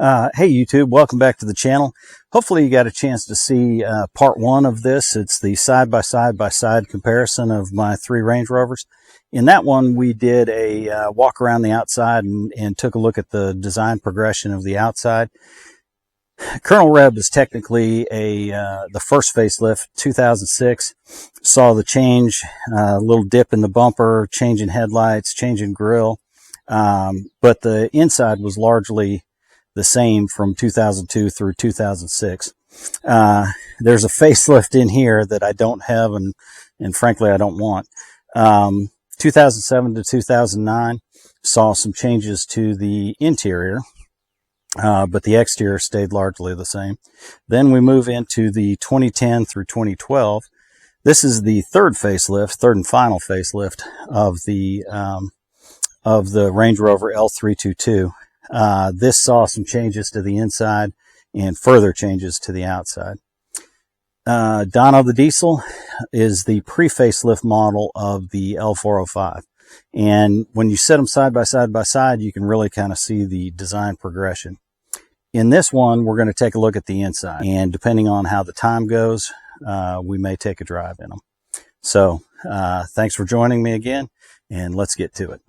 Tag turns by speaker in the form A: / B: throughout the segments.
A: Hey YouTube, welcome back to the channel. Hopefully you got a chance to see part one of this. It's the side-by-side comparison of my three Range Rovers. In that one we did a walk around the outside and took a look at the design progression of the outside. Colonel Reb is technically the first facelift, 2006. Saw the change, a little dip in the bumper, change in headlights, change in grille, but the inside was largely the same from 2002 through 2006. There's a facelift in here that I don't have and frankly I don't want. 2007 to 2009 saw some changes to the interior, but the exterior stayed largely the same. Then we move into the 2010 through 2012. This is the third and final facelift of the Range Rover L322. This saw some changes to the inside and further changes to the outside. Dono the Diesel is the pre-facelift model of the L405. And when you set them side by side, you can really kind of see the design progression. In this one, we're going to take a look at the inside. And depending on how the time goes, we may take a drive in them. So thanks for joining me again, and let's get to it.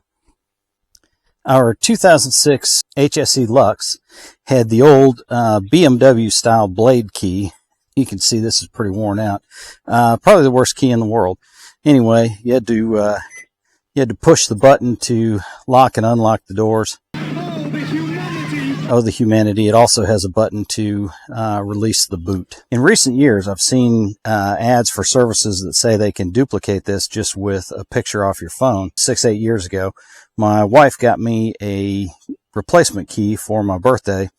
A: Our 2006 HSE Lux had the old BMW style blade key. You can see this is pretty worn out. Probably the worst key in the world. Anyway, you had to push the button to lock and unlock the doors. Oh, the humanity. It also has a button to release the boot. In recent years, I've seen ads for services that say they can duplicate this just with a picture off your phone. 8 years ago, my wife got me a replacement key for my birthday,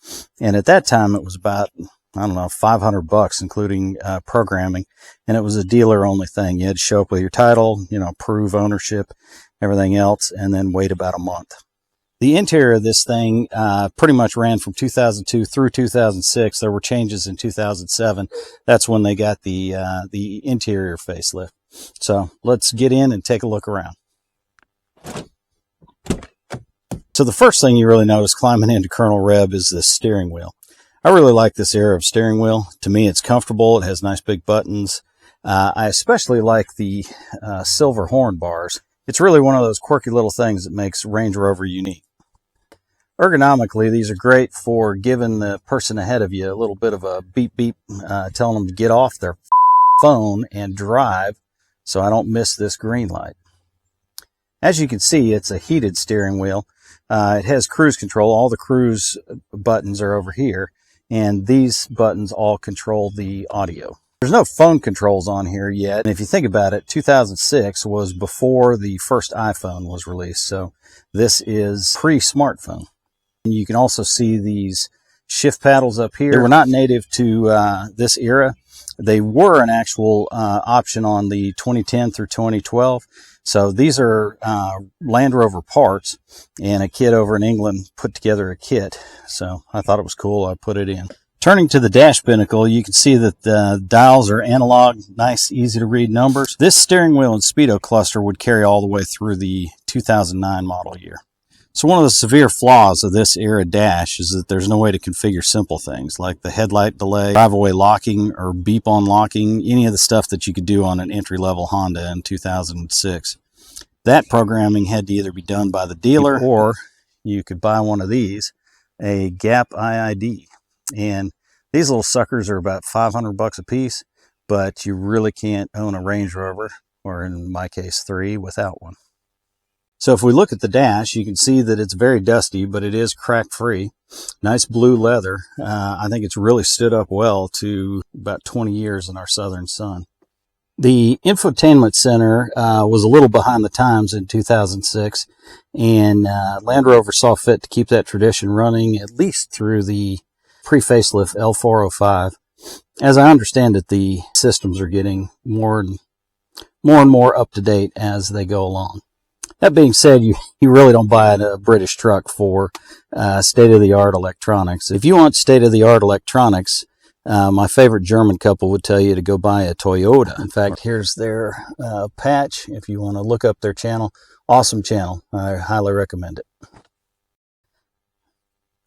A: and at that time it was about, I don't know, $500 including programming, and it was a dealer only thing. You had to show up with your title, prove ownership, everything else, and then wait about a month. The interior of this thing pretty much ran from 2002 through 2006. There were changes in 2007. That's when they got the interior facelift. So let's get in and take a look around. So the first thing you really notice climbing into Colonel Reb is this steering wheel. I really like this era of steering wheel. To me, it's comfortable. It has nice big buttons. I especially like the silver horn bars. It's really one of those quirky little things that makes Range Rover unique. Ergonomically, these are great for giving the person ahead of you a little bit of a beep beep, telling them to get off their phone and drive so I don't miss this green light. As you can see, it's a heated steering wheel. It has cruise control. All the cruise buttons are over here, and these buttons all control the audio. There's no phone controls on here yet. And if you think about it, 2006 was before the first iPhone was released, so this is pre-smartphone. And you can also see these shift paddles up here. They were not native to this era. They were an actual option on the 2010 through 2012. So these are Land Rover parts, and a kid over in England put together a kit. So I thought it was cool. I put it in. Turning to the dash binnacle, you can see that the dials are analog, nice, easy to read numbers. This steering wheel and speedo cluster would carry all the way through the 2009 model year. So one of the severe flaws of this era dash is that there's no way to configure simple things like the headlight delay, drive-away locking, or beep-on locking, any of the stuff that you could do on an entry-level Honda in 2006. That programming had to either be done by the dealer or you could buy one of these, a Gap IID. And these little suckers are about $500 a piece, but you really can't own a Range Rover, or in my case 3, without one. So if we look at the dash, you can see that it's very dusty, but it is crack-free. Nice blue leather. I think it's really stood up well to about 20 years in our southern sun. The infotainment center was a little behind the times in 2006, and Land Rover saw fit to keep that tradition running at least through the pre-facelift L405. As I understand it, the systems are getting more and more up to date as they go along. That being said, you really don't buy a British truck for state-of-the-art electronics. If you want state-of-the-art electronics, my favorite German couple would tell you to go buy a Toyota. In fact, here's their patch. If you want to look up their channel, awesome channel. I highly recommend it.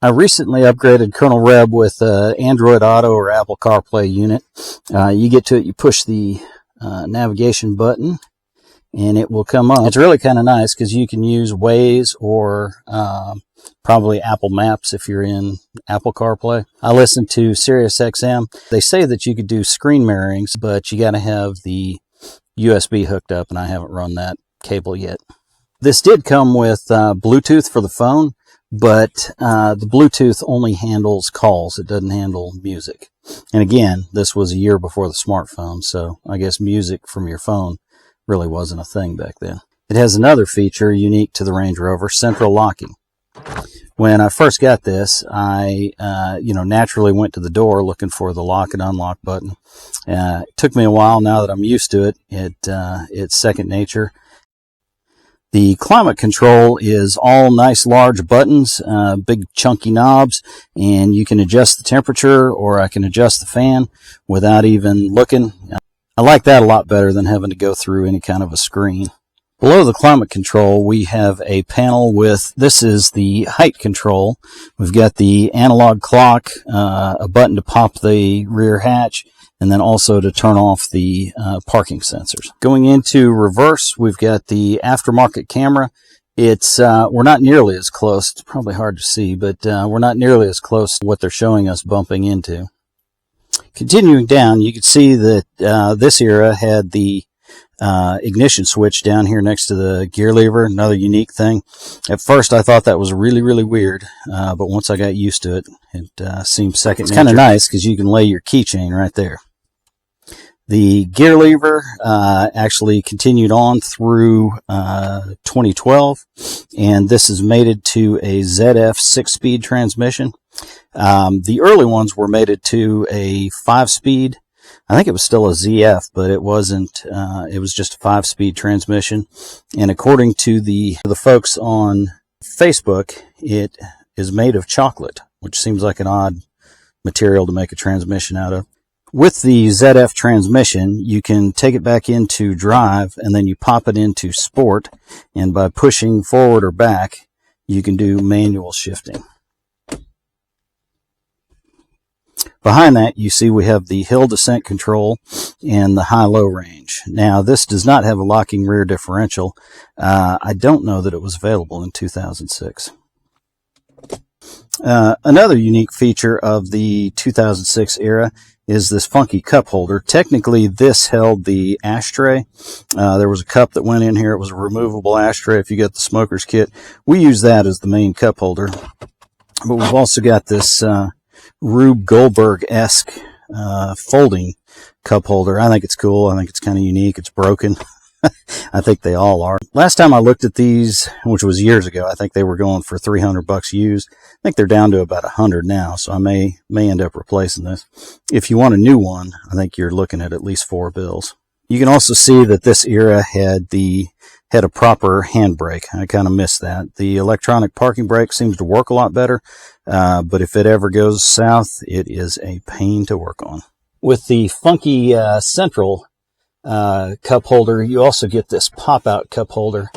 A: I recently upgraded Colonel Reb with Android Auto or Apple CarPlay unit. You get to it, you push the navigation button, and it will come up. It's really kind of nice because you can use Waze or probably Apple Maps if you're in Apple CarPlay. I listen to Sirius XM. They say that you could do screen mirrorings, but you got to have the USB hooked up, and I haven't run that cable yet. This did come with Bluetooth for the phone, but the Bluetooth only handles calls. It doesn't handle music. And again, this was a year before the smartphone, so I guess music from your phone really wasn't a thing back then. It has another feature unique to the Range Rover, central locking. When I first got this, I naturally went to the door looking for the lock and unlock button. It took me a while. Now that I'm used to it, it's second nature. The climate control is all nice large buttons, big chunky knobs, and you can adjust the temperature, or I can adjust the fan without even looking. I like that a lot better than having to go through any kind of a screen. Below the climate control, we have a panel with, this is the height control. We've got the analog clock, a button to pop the rear hatch, and then also to turn off the parking sensors. Going into reverse, we've got the aftermarket camera. It's we're not nearly as close. It's probably hard to see, but we're not nearly as close to what they're showing us bumping into. Continuing down, you can see that this era had the ignition switch down here next to the gear lever, another unique thing. At first I thought that was really, really weird, but once I got used to it, it seems second nature. It's kind of nice because you can lay your keychain right there. The gear lever actually continued on through 2012, and this is mated to a ZF 6-speed transmission. The early ones were mated to a 5-speed. I think it was still a ZF, but it wasn't. It was just a 5-speed transmission. And according to the folks on Facebook, it is made of chocolate, which seems like an odd material to make a transmission out of. With the ZF transmission, you can take it back into drive, and then you pop it into sport. And by pushing forward or back, you can do manual shifting. Behind that, you see we have the hill descent control and the high-low range. Now, this does not have a locking rear differential. I don't know that it was available in 2006. Another unique feature of the 2006 era is this funky cup holder. Technically, this held the ashtray. There was a cup that went in here. It was a removable ashtray if you got the smoker's kit. We use that as the main cup holder. But we've also got this Rube Goldberg-esque folding cup holder. I think it's cool. I think it's kind of unique. It's broken. I think they all are. Last time I looked at these, which was years ago, I think they were going for $300 used. I think they're down to about $100 now, so I may end up replacing this. If you want a new one, I think you're looking at least $4. You can also see that this era had a proper handbrake. I kind of missed that. The electronic parking brake seems to work a lot better, but if it ever goes south, it is a pain to work on. With the funky central cup holder, you also get this pop-out cup holder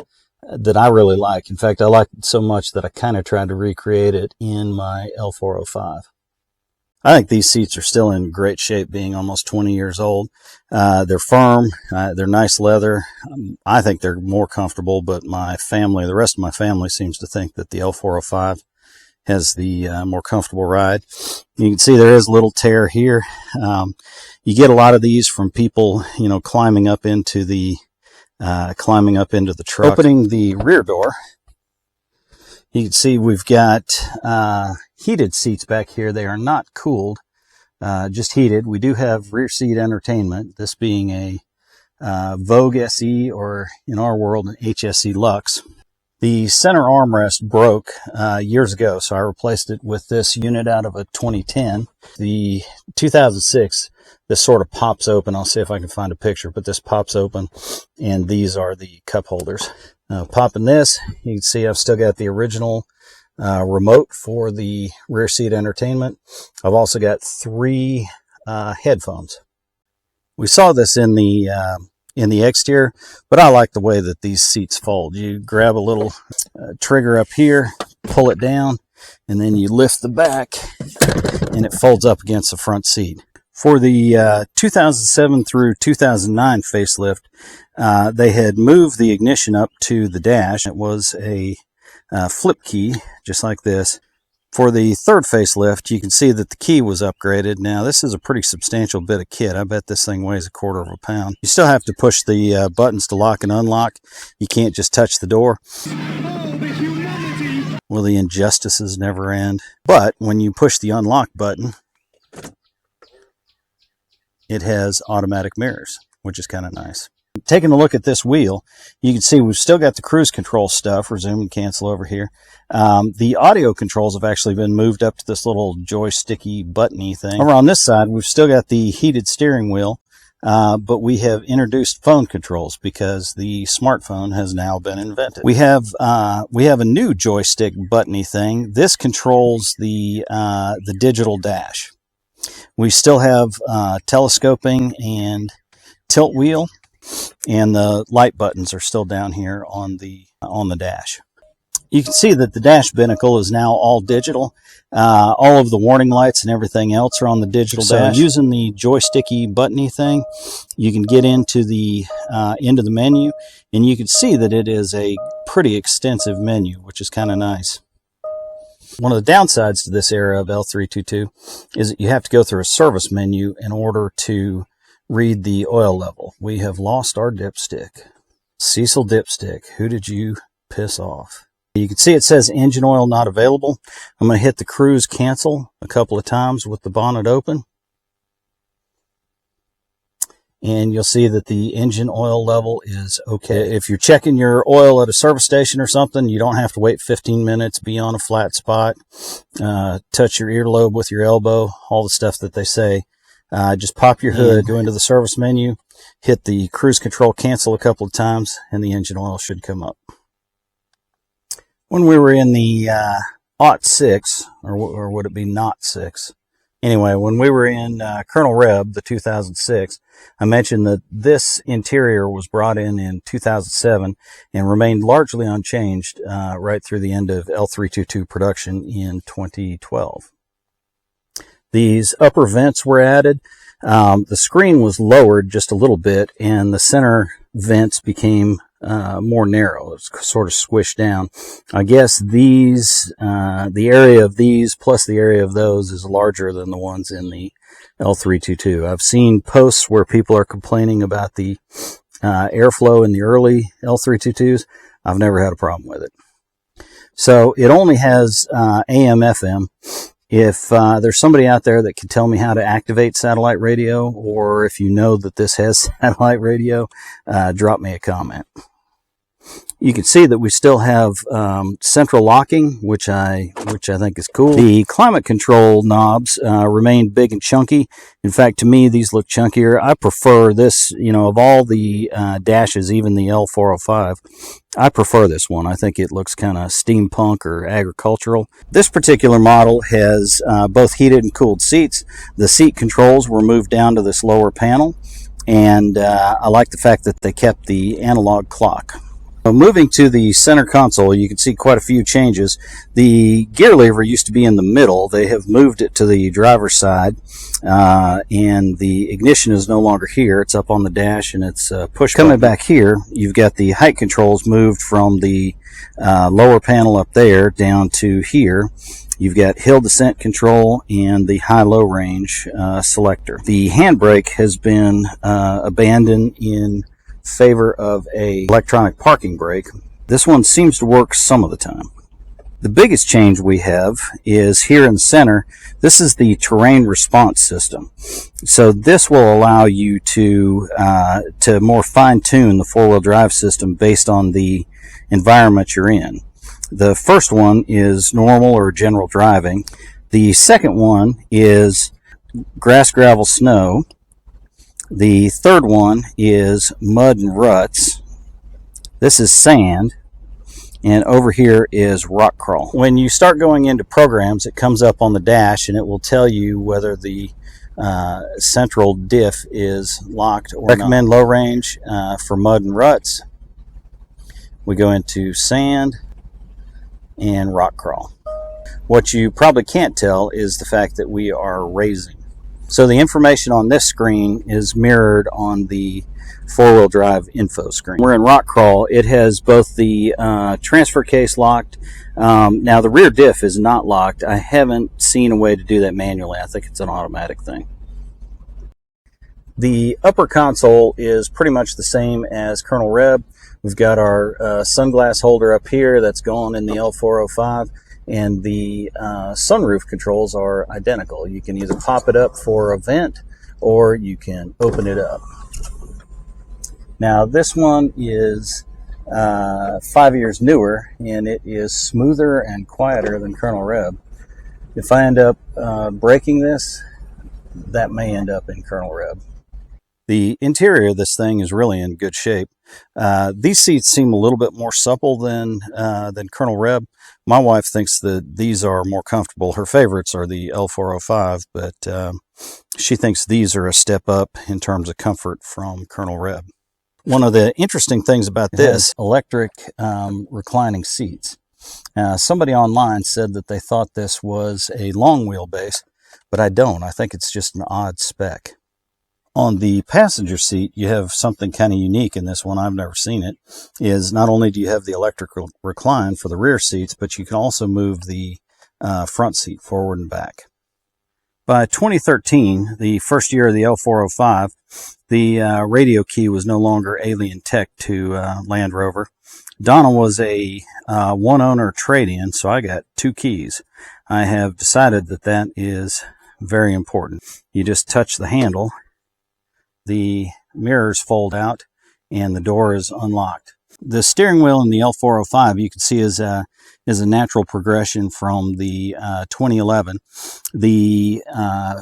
A: that I really like. In fact, I like it so much that I kind of tried to recreate it in my L405. I think these seats are still in great shape, being almost 20 years old. They're firm. They're nice leather. I think they're more comfortable, but the rest of my family seems to think that the L405 has the more comfortable ride. You can see there is a little tear here. You get a lot of these from people, climbing up into the truck. Opening the rear door, you can see we've got heated seats back here. They are not cooled, just heated. We do have rear seat entertainment, this being a Vogue SE, or in our world, an HSE Lux. The center armrest broke years ago, so I replaced it with this unit out of a 2010. The 2006, this sort of pops open. I'll see if I can find a picture, but this pops open, and these are the cup holders. Popping this, you can see I've still got the original remote for the rear seat entertainment. I've also got 3 headphones. We saw this in the exterior, but I like the way that these seats fold. You grab a little trigger up here, pull it down, and then you lift the back and it folds up against the front seat. For the 2007 through 2009 facelift, they had moved the ignition up to the dash. It was a flip key, just like this. For the third facelift, you can see that the key was upgraded. Now, this is a pretty substantial bit of kit. I bet this thing weighs a quarter of a pound. You still have to push the buttons to lock and unlock. You can't just touch the door. Well, the injustices never end. But when you push the unlock button, it has automatic mirrors, which is kind of nice. Taking a look at this wheel, you can see we've still got the cruise control stuff. Resume and cancel over here. The audio controls have actually been moved up to this little joysticky buttony thing. Over on this side, we've still got the heated steering wheel, but we have introduced phone controls because the smartphone has now been invented. We have a new joystick buttony thing. This controls the digital dash. We still have telescoping and tilt wheel, and the light buttons are still down here on the dash. You can see that the dash binnacle is now all digital. All of the warning lights and everything else are on the digital dash. So using the joysticky buttony thing, you can get into the menu, and you can see that it is a pretty extensive menu, which is kind of nice. One of the downsides to this era of L322 is that you have to go through a service menu in order to read the oil level. We have lost our dipstick. Cecil Dipstick, who did you piss off? You can see it says engine oil not available. I'm going to hit the cruise cancel a couple of times with the bonnet open. And you'll see that the engine oil level is okay. If you're checking your oil at a service station or something, you don't have to wait 15 minutes, be on a flat spot, touch your earlobe with your elbow, all the stuff that they say. Just pop your hood, go into the service menu, hit the cruise control cancel a couple of times, and the engine oil should come up. When we were in the '06, or would it be '06? Anyway, when we were in Colonel Reb, the 2006, I mentioned that this interior was brought in 2007 and remained largely unchanged right through the end of L322 production in 2012. These upper vents were added. The screen was lowered just a little bit, and the center vents became more narrow. It's sort of squished down. I guess these, the area of these plus the area of those is larger than the ones in the L322. I've seen posts where people are complaining about the airflow in the early L322s. I've never had a problem with it. So it only has AM, FM. If there's somebody out there that can tell me how to activate satellite radio, or if you know that this has satellite radio, drop me a comment. You can see that we still have central locking, which I think is cool. The climate control knobs remain big and chunky. In fact, to me, these look chunkier. I prefer this, of all the dashes, even the L405, I prefer this one. I think it looks kind of steampunk or agricultural. This particular model has both heated and cooled seats. The seat controls were moved down to this lower panel, and I like the fact that they kept the analog clock. Moving to the center console, you can see quite a few changes. The gear lever used to be in the middle. They have moved it to the driver's side, and the ignition is no longer here. It's up on the dash, and it's push button. Coming back here, you've got the height controls moved from the lower panel up there down to here. You've got hill descent control and the high-low range selector. The handbrake has been abandoned in favor of a electronic parking brake. This one seems to work some of the time. The biggest change we have is here in the center. This is the terrain response system. So this will allow you to more fine-tune the four-wheel drive system based on the environment you're in. The first one is normal or general driving. The second one is grass, gravel, snow. The third one is mud and ruts. This is sand. And over here is rock crawl. When you start going into programs, it comes up on the dash and it will tell you whether the central diff is locked or not. Recommend low range for mud and ruts. We go into sand and rock crawl. What you probably can't tell is the fact that we are raising. So the information on this screen is mirrored on the four-wheel drive info screen. We're in rock crawl. It has both the transfer case locked. Now the rear diff is not locked. I haven't seen a way to do that manually. I think it's an automatic thing. The upper console is pretty much the same as Colonel Reb. We've got our sunglass holder up here that's gone in the L405. And the sunroof controls are identical. You can either pop it up for a vent or you can open it up. Now this one is 5 years newer, and it is smoother and quieter than Colonel Reb. If I end up breaking this, that may end up in Colonel Reb. The interior of this thing is really in good shape. These seats seem a little bit more supple than Colonel Reb. My wife thinks that these are more comfortable. Her favorites are the L405, but she thinks these are a step up in terms of comfort from Colonel Reb. One of the interesting things about this, electric reclining seats. Somebody online said that they thought this was a long wheelbase, but I don't. I think it's just an odd spec. On the passenger seat, you have something kind of unique in this one. I've never seen it. Is not only do you have the electric recline for the rear seats, but you can also move the front seat forward and back. By 2013, the first year of the L405, the radio key was no longer alien tech to Land Rover. Donna was a one-owner trade-in, so I got 2 keys. I have decided that that is very important. You just touch the handle, the mirrors fold out, and the door is unlocked. The steering wheel in the L405 you can see is a natural progression from the 2011. The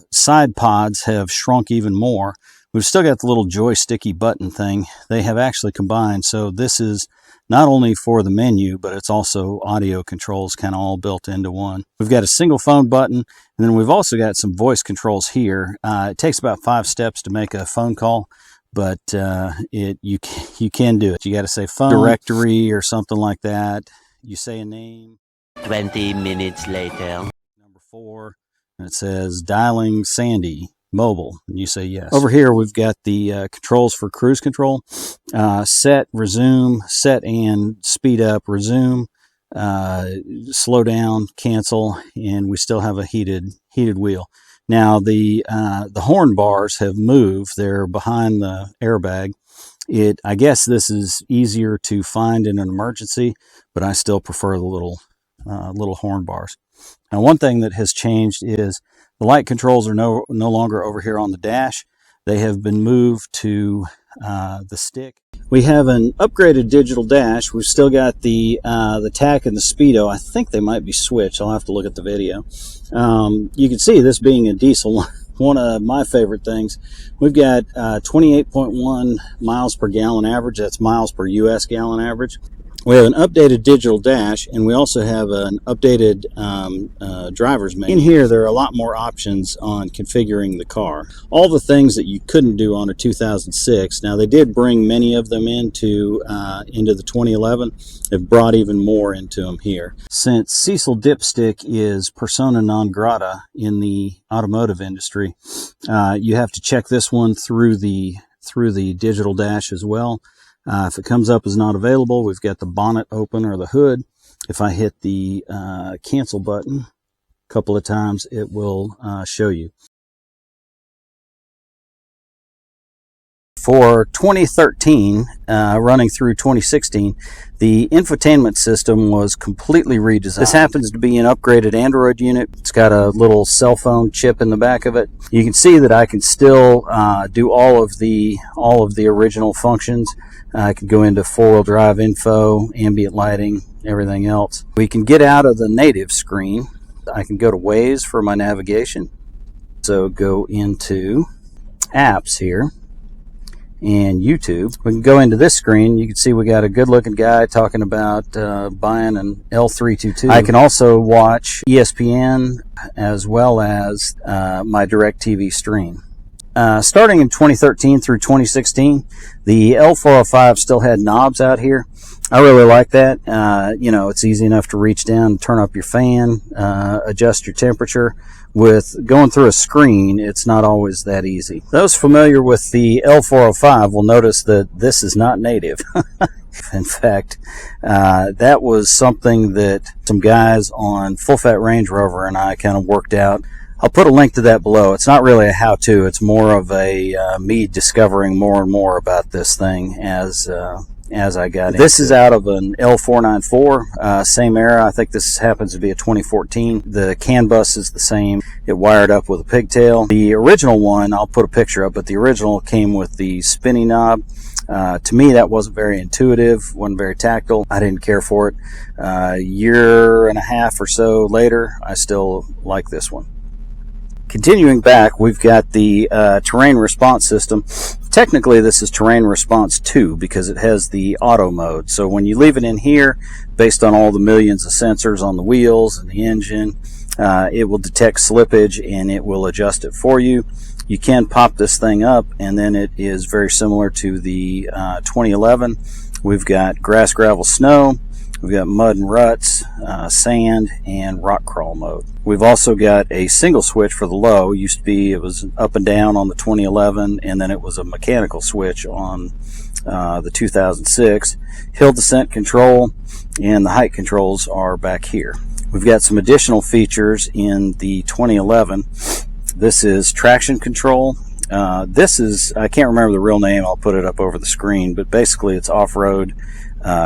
A: side pods have shrunk even more. We've still got the little joysticky button thing. They have actually combined, so this is not only for the menu, but it's also audio controls kind of all built into one. We've got a single phone button, and then we've also got some voice controls here. It takes about 5 steps to make a phone call, but you can do it. You got to say phone directory or something like that. You say a name.
B: 20 minutes later.
A: Number 4, and it says dialing Sandy mobile, and you say yes. Over here we've got the controls for cruise control. Set, resume, set and speed up, resume, slow down, cancel, and we still have a heated wheel. Now the horn bars have moved. They're behind the airbag. I guess this is easier to find in an emergency, but I still prefer the little horn bars. Now one thing that has changed is the light controls are no longer over here on the dash. They have been moved to the stick. We have an upgraded digital dash. We've still got the tack and the speedo. I think they might be switched. I'll have to look at the video. You can see this being a diesel, one of my favorite things. We've got 28.1 miles per gallon average. That's miles per US gallon average. We have an updated digital dash, and we also have an updated driver's menu. In here, there are a lot more options on configuring the car. All the things that you couldn't do on a 2006. Now, they did bring many of them into the 2011. They've brought even more into them here. Since Cecil dipstick is persona non grata in the automotive industry, you have to check this one through the digital dash as well. If it comes up as not available, we've got the bonnet open or the hood. If I hit the cancel button a couple of times, it will show you. For 2013, running through 2016, the infotainment system was completely redesigned. This happens to be an upgraded Android unit. It's got a little cell phone chip in the back of it. You can see that I can still do all of the original functions. I can go into four-wheel drive info, ambient lighting, everything else. We can get out of the native screen. I can go to Waze for my navigation. So go into apps here and YouTube. We can go into this screen. You can see we got a good-looking guy talking about buying an L322. I can also watch ESPN as well as my DirecTV stream. Starting in 2013 through 2016, the L405 still had knobs out here. I really like that. You know, it's easy enough to reach down and turn up your fan, adjust your temperature. With going through a screen, it's not always that easy. Those familiar with the L405 will notice that this is not native. In fact, that was something that some guys on Full Fat Range Rover and I kind of worked out. I'll put a link to that below. It's not really a how-to. It's more of a me discovering more and more about this thing as I got into it. This is out of an L494, same era. I think this happens to be a 2014. The CAN bus is the same. It wired up with a pigtail. The original one, I'll put a picture up, but the original came with the spinny knob. To me, that wasn't very intuitive, wasn't very tactile. I didn't care for it. A year and a half or so later, I still like this one. Continuing back, we've got the terrain response system. Technically, this is terrain response 2 because it has the auto mode. So when you leave it in here, based on all the millions of sensors on the wheels and the engine, it will detect slippage and it will adjust it for you. You can pop this thing up, and then it is very similar to the 2011. We've got grass, gravel, snow. We've got mud and ruts, sand, and rock crawl mode. We've also got a single switch for the low. Used to be, it was up and down on the 2011, and then it was a mechanical switch on the 2006. Hill descent control, and the height controls are back here. We've got some additional features in the 2011. This is traction control. This is, I can't remember the real name, I'll put it up over the screen, but basically it's off-road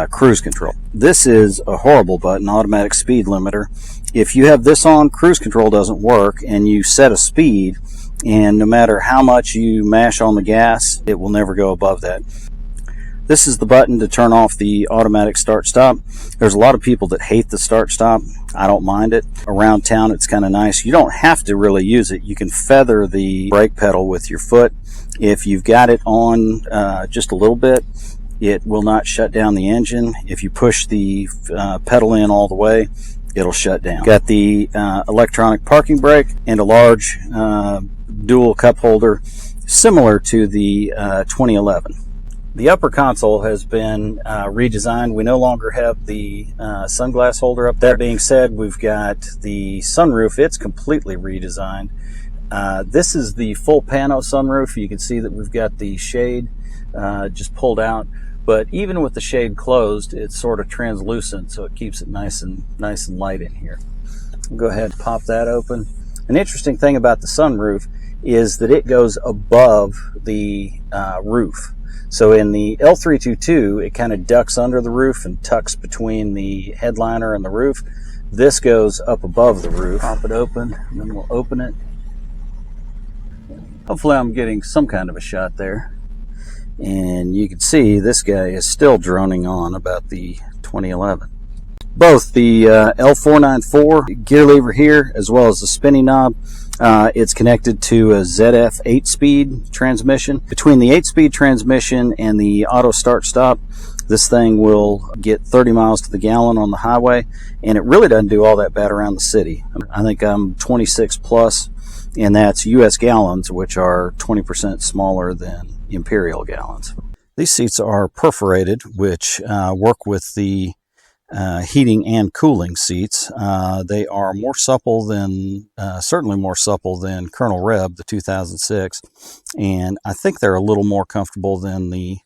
A: cruise control. This is a horrible button, automatic speed limiter. If you have this on, cruise control doesn't work, and you set a speed, and no matter how much you mash on the gas, it will never go above that. This is the button to turn off the automatic start-stop. There's a lot of people that hate the start-stop. I don't mind it. Around town, it's kind of nice. You don't have to really use it. You can feather the brake pedal with your foot. If you've got it on just a little bit, it will not shut down the engine. If you push the pedal in all the way, it'll shut down. Got the electronic parking brake and a large dual cup holder similar to the 2011. The upper console has been redesigned. We no longer have the sunglass holder up. That being said, we've got the sunroof. It's completely redesigned. This is the full pano sunroof. You can see that we've got the shade just pulled out. But even with the shade closed, it's sort of translucent, so it keeps it nice and light in here. I'll go ahead and pop that open. An interesting thing about the sunroof is that it goes above the roof. So in the L322, it kind of ducks under the roof and tucks between the headliner and the roof. This goes up above the roof. Pop it open, and then we'll open it. Hopefully I'm getting some kind of a shot there. And you can see this guy is still droning on about the 2011. Both the L494 gear lever here, as well as the spinny knob, it's connected to a ZF 8-speed transmission. Between the 8-speed transmission and the auto start-stop, this thing will get 30 miles to the gallon on the highway, and it really doesn't do all that bad around the city. I think I'm 26 plus, and that's US gallons, which are 20% smaller than imperial gallons. These seats are perforated, which work with the heating and cooling seats. They are more supple than, certainly more supple than Colonel Reb, the 2006, and I think they're a little more comfortable than the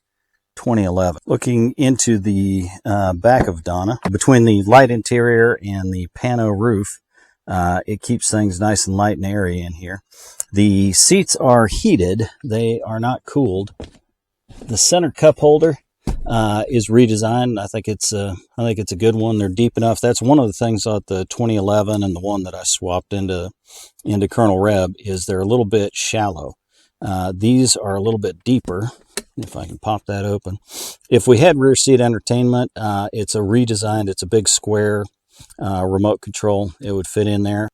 A: 2011. Looking into the back of Donna, between the light interior and the pano roof, it keeps things nice and light and airy in here. The seats are heated. They are not cooled. The center cup holder is redesigned. I think it's a good one. They're deep enough. That's one of the things about the 2011 and the one that I swapped into Colonel Reb is they're a little bit shallow. These are a little bit deeper. If I can pop that open. If we had rear seat entertainment, it's a redesigned. It's a big square remote control. It would fit in there.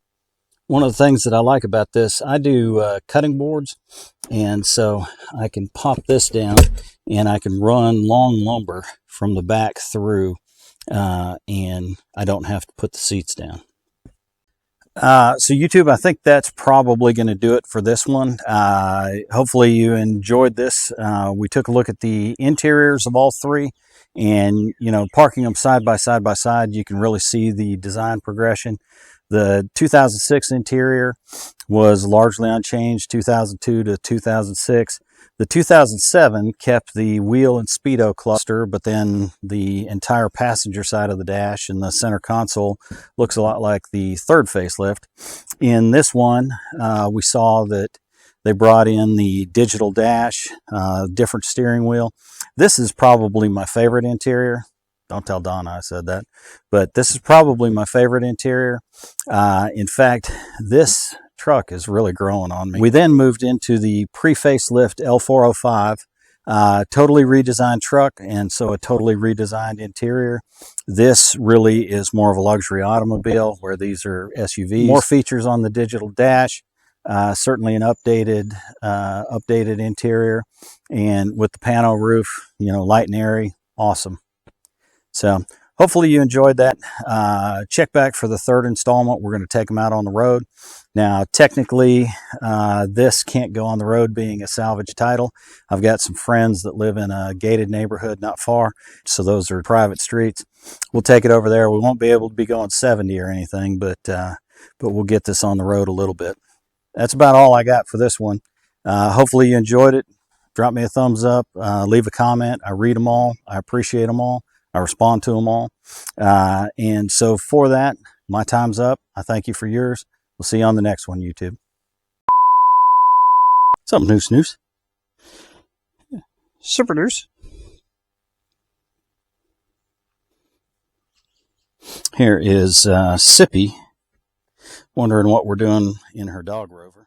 A: One of the things that I like about this, I do cutting boards, and so I can pop this down and I can run long lumber from the back through, and I don't have to put the seats down. So YouTube, I think that's probably going to do it for this one. Hopefully you enjoyed this. We took a look at the interiors of all three, and parking them side by side, you can really see the design progression. The 2006 interior was largely unchanged, 2002 to 2006. The 2007 kept the wheel and speedo cluster, but then the entire passenger side of the dash and the center console looks a lot like the third facelift. In this one, we saw that they brought in the digital dash, different steering wheel. This is probably my favorite interior. Don't tell Donna I said that, but this is probably my favorite interior. In fact, this truck is really growing on me. We then moved into the pre-facelift L405, totally redesigned truck, and so a totally redesigned interior. This really is more of a luxury automobile, where these are SUVs. More features on the digital dash, certainly an updated interior, and with the pano roof, light and airy, awesome. So hopefully you enjoyed that. Check back for the third installment. We're going to take them out on the road. Now, technically, this can't go on the road being a salvage title. I've got some friends that live in a gated neighborhood not far, so those are private streets. We'll take it over there. We won't be able to be going 70 or anything, but we'll get this on the road a little bit. That's about all I got for this one. Hopefully you enjoyed it. Drop me a thumbs up. Leave a comment. I read them all. I appreciate them all. I respond to them all. And so for that, my time's up. I thank you for yours. We'll see you on the next one, YouTube. Something new, snooze. Supporters. Here is Sippi, wondering what we're doing in her dog Rover.